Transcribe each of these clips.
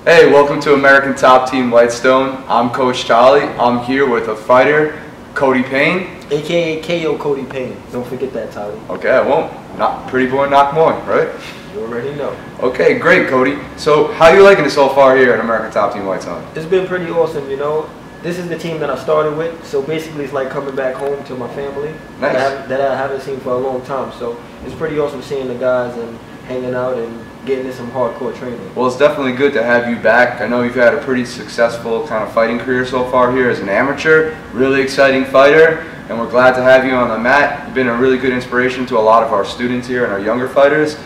Hey, welcome to American Top Team Whitestone. I'm Coach Charlie. I'm here with a fighter, Codie Payne. AKA Kayocodie Payne. Don't forget that, Charlie. Okay, I won't. Not pretty boy, knock more, right? You already know. Okay, great, Codie. So, how you liking it so far here at American Top Team Whitestone? It's been pretty awesome, you know. This is the team that I started with, so basically it's like coming back home to my family. Nice. that I haven't seen for a long time. So it's pretty awesome seeing the guys and hanging out and getting in some hardcore training. Well, it's definitely good to have you back. I know you've had a pretty successful kind of fighting career so far here as an amateur, really exciting fighter, and we're glad to have you on the mat. You've been a really good inspiration to a lot of our students here and our younger fighters.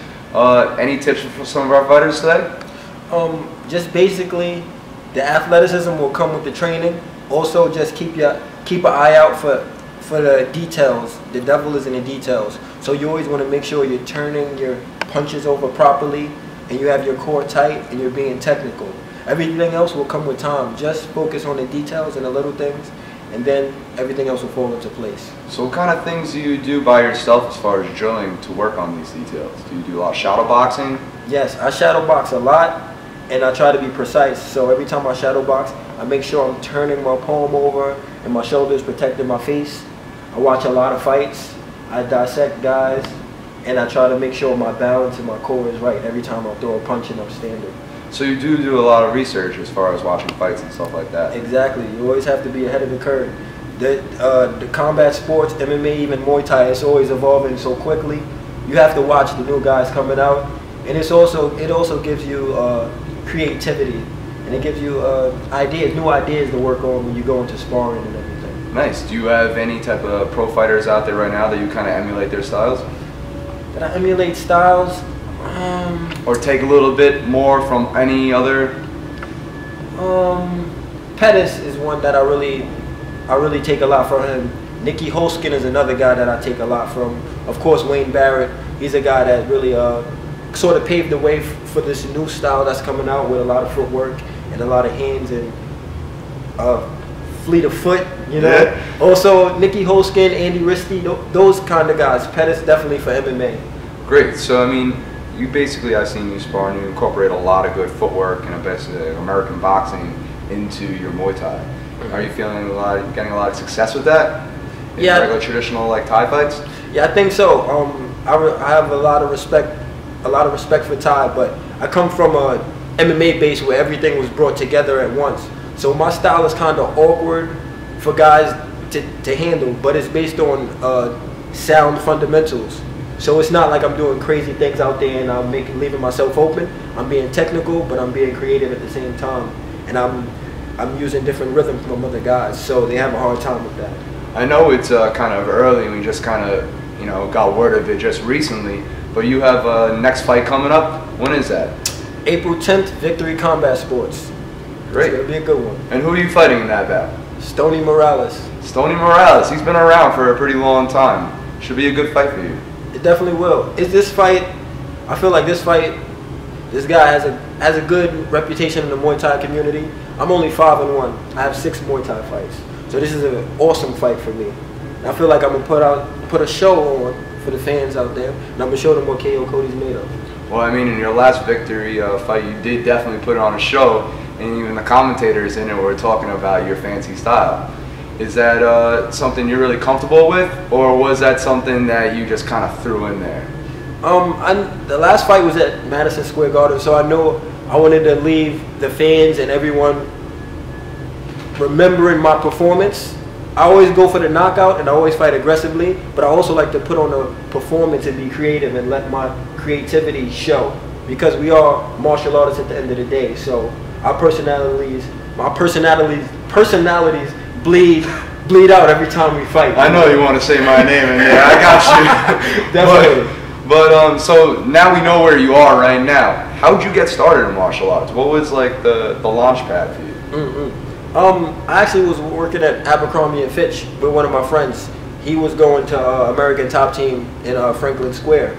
Any tips for some of our fighters today? Just basically, the athleticism will come with the training. Also, just keep an eye out for the details. The devil is in the details. So you always want to make sure you're turning your punches over properly and you have your core tight and you're being technical. Everything else will come with time. Just focus on the details and the little things, and then everything else will fall into place. So what kind of things do you do by yourself as far as drilling to work on these details? Do you do a lot of shadow boxing? Yes, I shadow box a lot, and I try to be precise. So every time I shadow box, I make sure I'm turning my palm over and my shoulders protecting my face. I watch a lot of fights. I dissect guys, and I try to make sure my balance and my core is right every time I throw a punch and I'm standing. So you do a lot of research as far as watching fights and stuff like that. Exactly. You always have to be ahead of the curve. The combat sports, MMA, even Muay Thai, it's always evolving so quickly. You have to watch the new guys coming out, and it also gives you creativity, and it gives you new ideas to work on when you go into sparring and everything. Nice. Do you have any type of pro fighters out there right now that you kind of emulate their styles? Did I emulate styles? Or take a little bit more from any other? Pettis is one that I really take a lot from him. Nicky Holskin is another guy that I take a lot from. Of course, Wayne Barrett. He's a guy that really sort of paved the way for this new style that's coming out with a lot of footwork and a lot of hands and fleet of foot, you know. Yeah. Also, Nicky Holskin, Andy Risty, those kind of guys. Pettis definitely for MMA. Great. So I mean, you basically, I've seen you spar and you incorporate a lot of good footwork and American boxing into your Muay Thai. Are you feeling getting a lot of success with that? In regular traditional like Thai fights? Yeah, I think so. I have a lot of respect for Thai, but I come from a MMA base where everything was brought together at once. So my style is kind of awkward for guys to handle, but it's based on sound fundamentals. So it's not like I'm doing crazy things out there and I'm leaving myself open. I'm being technical, but I'm being creative at the same time, and I'm using different rhythm from other guys, so they have a hard time with that. I know it's kind of early, and we just kind of got word of it just recently, but you have a next fight coming up. When is that? April 10th, Victory Combat Sports. Great. It's gonna be a good one. And who are you fighting in that bout? Stony Morales. Stony Morales. He's been around for a pretty long time. Should be a good fight for you. It definitely will. I feel like this guy has a good reputation in the Muay Thai community. I'm only 5-1. I have 6 Muay Thai fights. So this is an awesome fight for me. And I feel like I'm gonna put a show on for the fans out there, and I'm gonna show them what Kayocodie's made of. Well, I mean, in your last victory fight, you did definitely put on a show, and even the commentators in it were talking about your fancy style. Is that something you're really comfortable with, or was that something that you just kind of threw in there? The last fight was at Madison Square Garden, so I know I wanted to leave the fans and everyone remembering my performance. I always go for the knockout and I always fight aggressively, but I also like to put on a performance and be creative and let my creativity show, because we are martial artists at the end of the day. So our personalities bleed out every time we fight. I know you want to say my name in there. I got you. Definitely. But so now we know where you are right now. How did you get started in martial arts? What was like the launch pad for you? I actually was working at Abercrombie & Fitch with one of my friends. He was going to American Top Team in Franklin Square.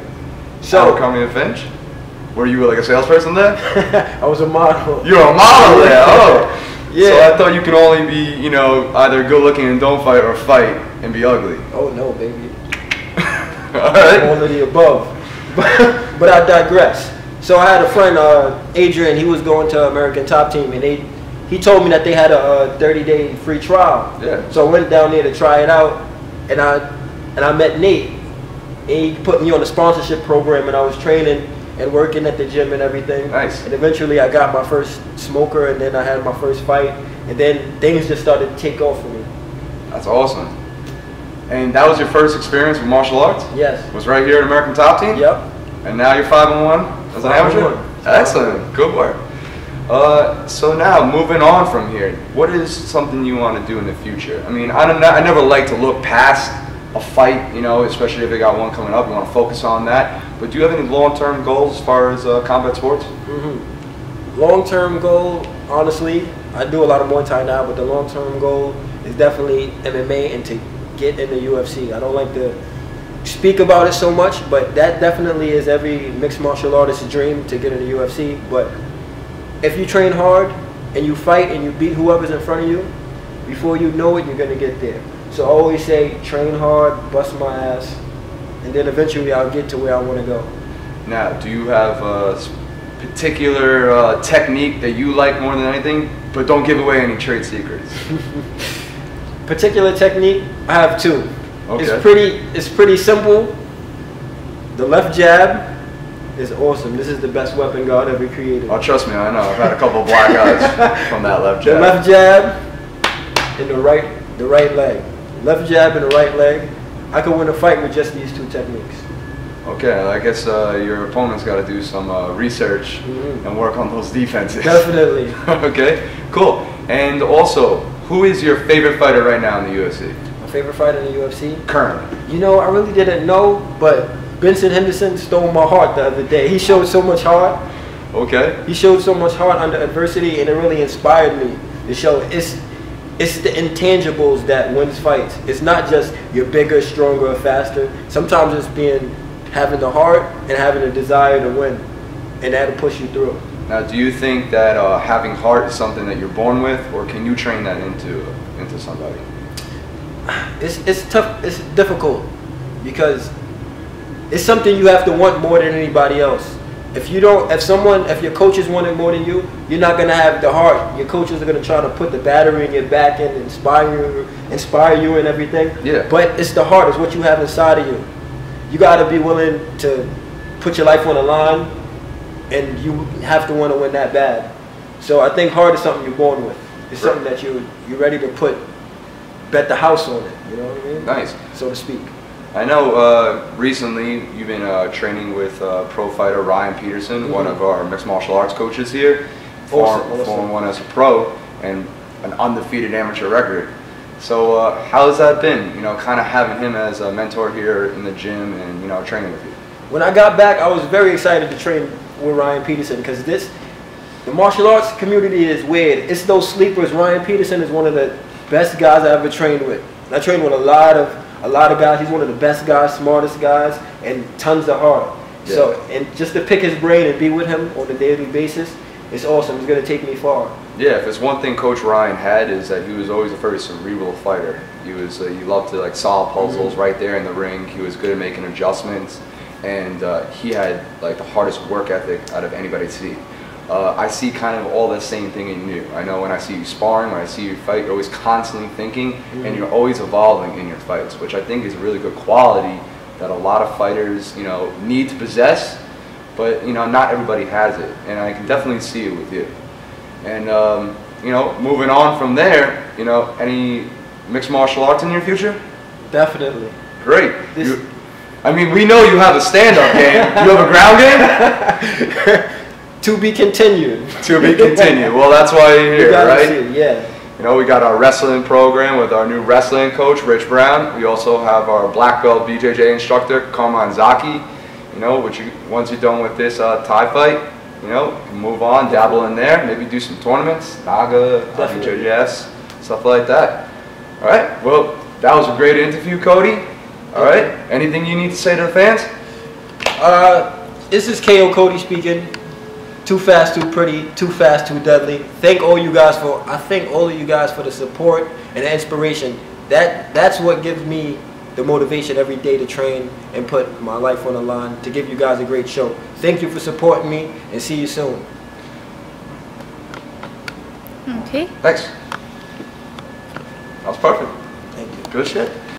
So Abercrombie & Fitch? Were you like a salesperson there? I was a model. You were a model there. Oh. Yeah. So I thought you could only be, either good looking and don't fight, or fight and be ugly. Oh no, baby. All right. All of the above. But I digress. So I had a friend, Adrian. He was going to American Top Team, and he told me that they had a 30-day free trial. Yeah. So I went down there to try it out, and I met Nate. And he put me on the sponsorship program, and I was training and working at the gym and everything. Nice. And eventually I got my first smoker, and then I had my first fight, and then things just started to take off for me. That's awesome. And that was your first experience with martial arts? Yes. Was right here at American Top Team? Yep. And now you're 5-1 as an amateur? Excellent. Good work. So now, moving on from here, what is something you want to do in the future? I mean, I never like to look past a fight, you know, especially if they got one coming up. You want to focus on that. But do you have any long-term goals as far as combat sports? Long-term goal, honestly, I do a lot of Muay Thai now, but the long-term goal is definitely MMA and to get in the UFC. I don't like to speak about it so much, but that definitely is every mixed martial artist's dream, to get in the UFC. But if you train hard and you fight and you beat whoever's in front of you, before you know it, you're going to get there. So I always say, train hard, bust my ass, and then eventually I'll get to where I want to go. Now, do you have a particular technique that you like more than anything, but don't give away any trade secrets? Particular technique, I have two. Okay. It's pretty simple. The left jab is awesome. This is the best weapon God ever created. Oh, trust me, I know. I've had a couple of blackouts from that left jab. The left jab and the right leg. Left jab and the right leg. I could win a fight with just these two techniques. Okay, I guess your opponent's got to do some research and work on those defenses. Definitely. Okay, cool. And also, who is your favorite fighter right now in the UFC? My favorite fighter in the UFC? Currently. You know, I really didn't know, but Benson Henderson stole my heart the other day. He showed so much heart. Okay. He showed so much heart under adversity, and it really inspired me to show it's the intangibles that wins fights. It's not just you're bigger, stronger, or faster. Sometimes it's having the heart and having a desire to win, and that'll push you through. Now, do you think that having heart is something that you're born with, or can you train that into somebody? It's tough. It's difficult because it's something you have to want more than anybody else. If your coaches want it more than you, you're not gonna have the heart. Your coaches are gonna try to put the battery in your back and inspire you and everything. Yeah. But it's the heart. It's what you have inside of you. You gotta be willing to put your life on the line, and you have to want to win that bad. So I think heart is something you're born with. It's something that you're ready to bet the house on it. You know what I mean? Nice. So to speak. I know recently you've been training with pro fighter Ryan Peterson, one of our mixed martial arts coaches here, formed one as a pro and an undefeated amateur record. So how has that been, you know, kind of having him as a mentor here in the gym and, you know, training with you? When I got back, I was very excited to train with Ryan Peterson because the martial arts community is weird. It's those sleepers. Ryan Peterson is one of the best guys I ever trained with. I trained with a lot of guys. He's one of the best guys, smartest guys, and tons of heart. Yeah. So, and just to pick his brain and be with him on a daily basis, it's awesome. It's going to take me far. Yeah, if there's one thing Coach Ryan had, is that he was always a very cerebral fighter. He loved to like solve puzzles right there in the ring. He was good at making adjustments, and he had like the hardest work ethic out of anybody to see. I see kind of all the same thing in you. I know when I see you sparring, when I see you fight, you're always constantly thinking, and you're always evolving in your fights, which I think is a really good quality that a lot of fighters, you know, need to possess. But, you know, not everybody has it, and I can definitely see it with you. And, you know, moving on from there, you know, any mixed martial arts in your future? Definitely. Great. I mean, we know you have a stand-up game. You have a ground game? To be continued. To be continued. Well, that's why you're here, right? See, yeah. You know, we got our wrestling program with our new wrestling coach, Rich Brown. We also have our black belt BJJ instructor, Carmine Zaki. You know, once you're done with this Thai fight, you know, you can move on, dabble in there, maybe do some tournaments, Naga, BJJS, stuff like that. All right, well, that was a great interview, Codie. All right, anything you need to say to the fans? This is Kayocodie speaking. Too fast, too pretty, too fast, too deadly. I thank all of you guys for the support and the inspiration. That's what gives me the motivation every day to train and put my life on the line to give you guys a great show. Thank you for supporting me, and see you soon. Okay. Thanks. That was perfect. Thank you. Good shit.